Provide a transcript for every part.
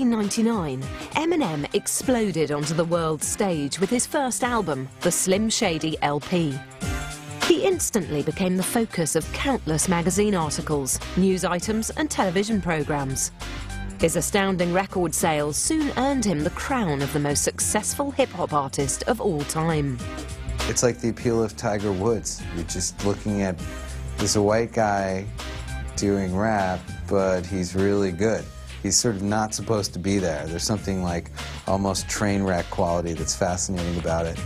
1999, Eminem exploded onto the world stage with his first album, the Slim Shady LP. He instantly became the focus of countless magazine articles, news items and television programs. His astounding record sales soon earned him the crown of the most successful hip-hop artist of all time. It's like the appeal of Tiger Woods. You're just looking at this white guy doing rap, but he's really good. He's sort of not supposed to be there. There's something like almost train wreck quality that's fascinating about it.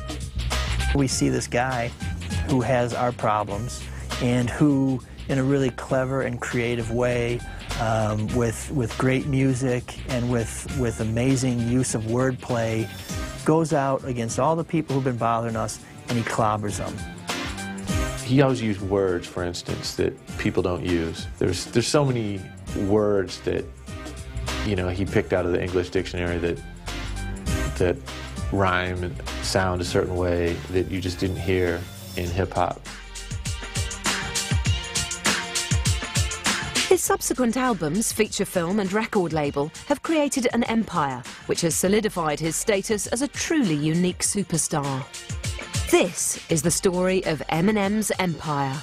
We see this guy who has our problems and who, in a really clever and creative way, with great music and with amazing use of wordplay, goes out against all the people who've been bothering us and he clobbers them. He always used words, for instance, that people don't use. There's so many words that, you know, he picked out of the English dictionary that rhyme and sound a certain way that you just didn't hear in hip-hop. His subsequent albums, feature film and record label have created an empire which has solidified his status as a truly unique superstar. This is the story of Eminem's empire.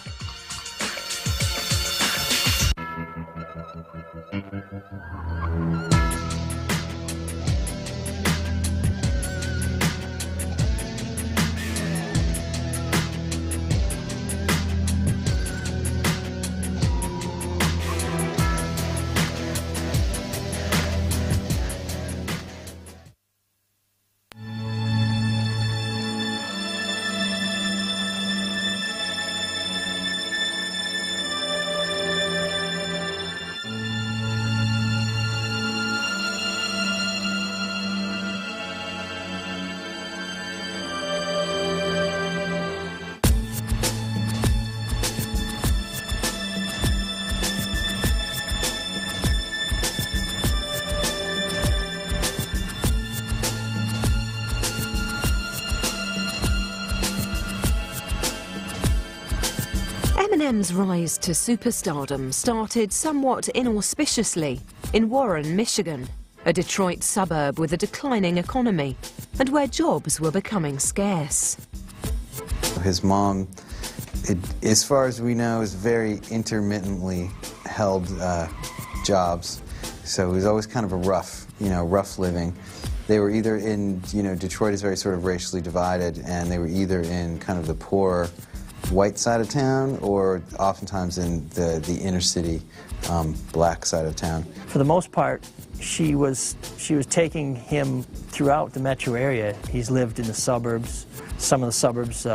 Eminem's rise to superstardom started somewhat inauspiciously in Warren, Michigan, a Detroit suburb with a declining economy and where jobs were becoming scarce. His mom, as far as we know, is very intermittently held jobs, so it was always kind of a rough living. They were either in, Detroit is very sort of racially divided, and they were either in kind of the poor white side of town or oftentimes in the inner city black side of town. For the most part, she was taking him throughout the metro area. He's lived in the suburbs. Some of the suburbs,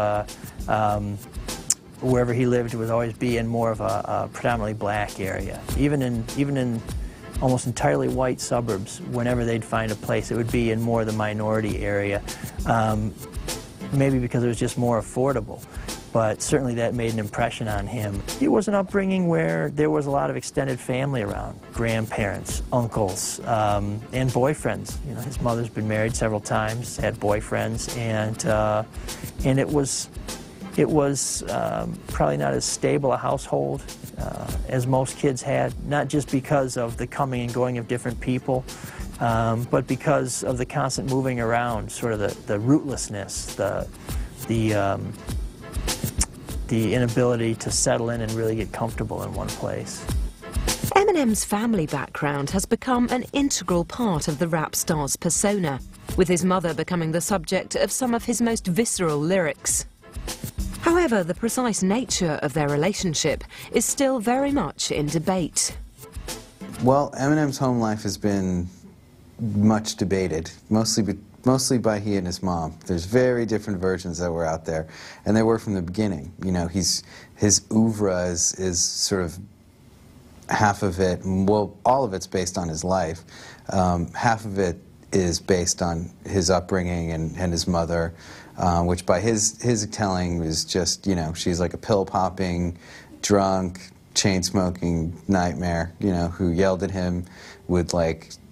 wherever he lived, would always be in more of a predominantly black area. Even in almost entirely white suburbs, whenever they'd find a place, it would be in more of the minority area. Maybe because it was just more affordable. But certainly that made an impression on him. It was an upbringing where there was a lot of extended family around, grandparents, uncles, and boyfriends. His mother's been married several times, had boyfriends, and it was probably not as stable a household as most kids had, not just because of the coming and going of different people, but because of the constant moving around, sort of the rootlessness, the inability to settle in and really get comfortable in one place. Eminem's family background has become an integral part of the rap star's persona, with his mother becoming the subject of some of his most visceral lyrics. However, the precise nature of their relationship is still very much in debate. Well, Eminem's home life has been much debated, mostly by he and his mom. There's very different versions that were out there, and they were from the beginning. His oeuvre is sort of half of it, well, all of it's based on his life. Half of it is based on his upbringing and his mother, which by his telling was just, she's like a pill-popping, drunk, chain-smoking nightmare, who yelled at him, would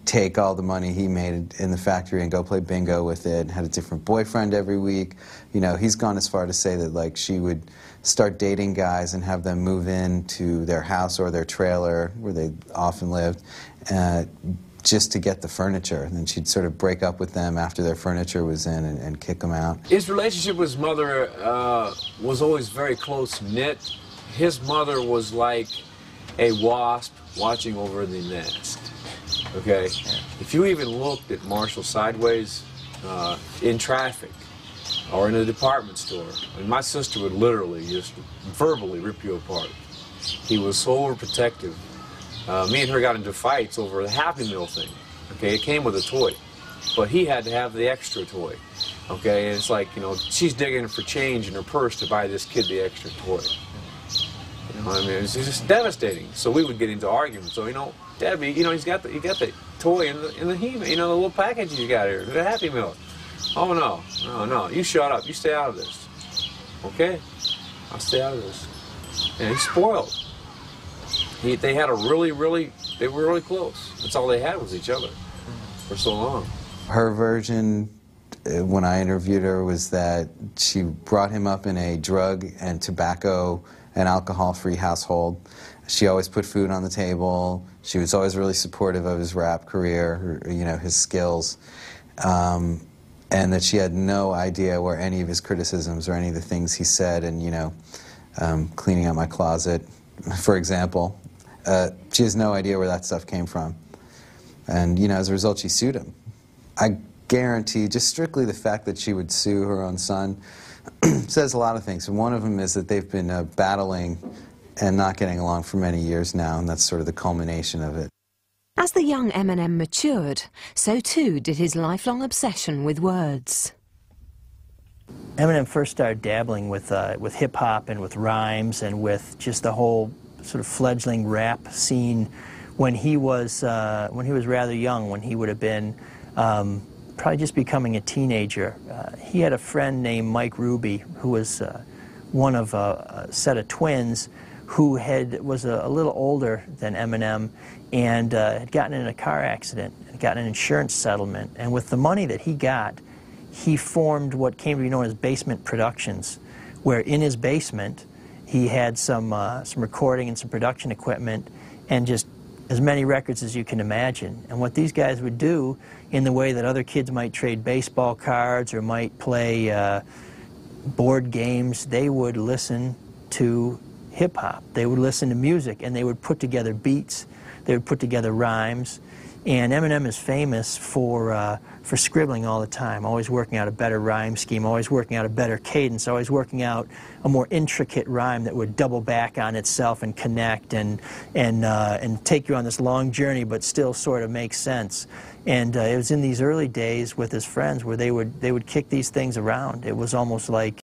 take all the money he made in the factory and go play bingo with it, had a different boyfriend every week. He's gone as far to say that she would start dating guys and have them move in to their house or their trailer where they often lived, just to get the furniture. And then she'd sort of break up with them after their furniture was in and kick them out. His relationship with his mother was always very close-knit. His mother was like a wasp watching over the nest, okay? If you even looked at Marshall sideways in traffic or in a department store, and my sister would literally just verbally rip you apart. He was so overprotective. Me and her got into fights over the Happy Meal thing, okay? It came with a toy, but he had to have the extra toy, okay? And it's like, you know, she's digging for change in her purse to buy this kid the extra toy. You know, I mean, it's just devastating. So we would get into arguments. So, you know, Debbie, you know, you got the toy in the He-Man, you know, the little package you got here, the Happy Meal. Oh no, you shut up, you stay out of this. Okay? I'll stay out of this. And he's spoiled. They had they were really close. That's all they had was each other for so long. Her version, when I interviewed her, was that she brought him up in a drug and tobacco and alcohol-free household. She always put food on the table. She was always really supportive of his rap career, you know, his skills. And that she had no idea where any of his criticisms or any of the things he said, and, you know, cleaning out my closet, for example, she has no idea where that stuff came from. And, you know, as a result, she sued him. I guarantee, just strictly the fact that she would sue her own son says a lot of things. And one of them is that they've been battling and not getting along for many years now, and that's sort of the culmination of it. As the young Eminem matured, so too did his lifelong obsession with words. Eminem first started dabbling with hip-hop and with rhymes and with just the whole sort of fledgling rap scene when he was rather young, when he would have been probably just becoming a teenager. He had a friend named Mike Ruby, who was one of a set of twins who was a little older than Eminem and had gotten in a car accident and gotten an insurance settlement. And with the money that he got, he formed what came to be known as basement productions, where in his basement he had some recording and some production equipment and just as many records as you can imagine. And what these guys would do, in the way that other kids might trade baseball cards or might play board games, they would listen to hip-hop. They would listen to music, and they would put together beats. They would put together rhymes. And Eminem is famous for scribbling all the time, always working out a better rhyme scheme, always working out a better cadence, always working out a more intricate rhyme that would double back on itself and connect and take you on this long journey, but still sort of make sense. And it was in these early days with his friends where they would kick these things around. It was almost like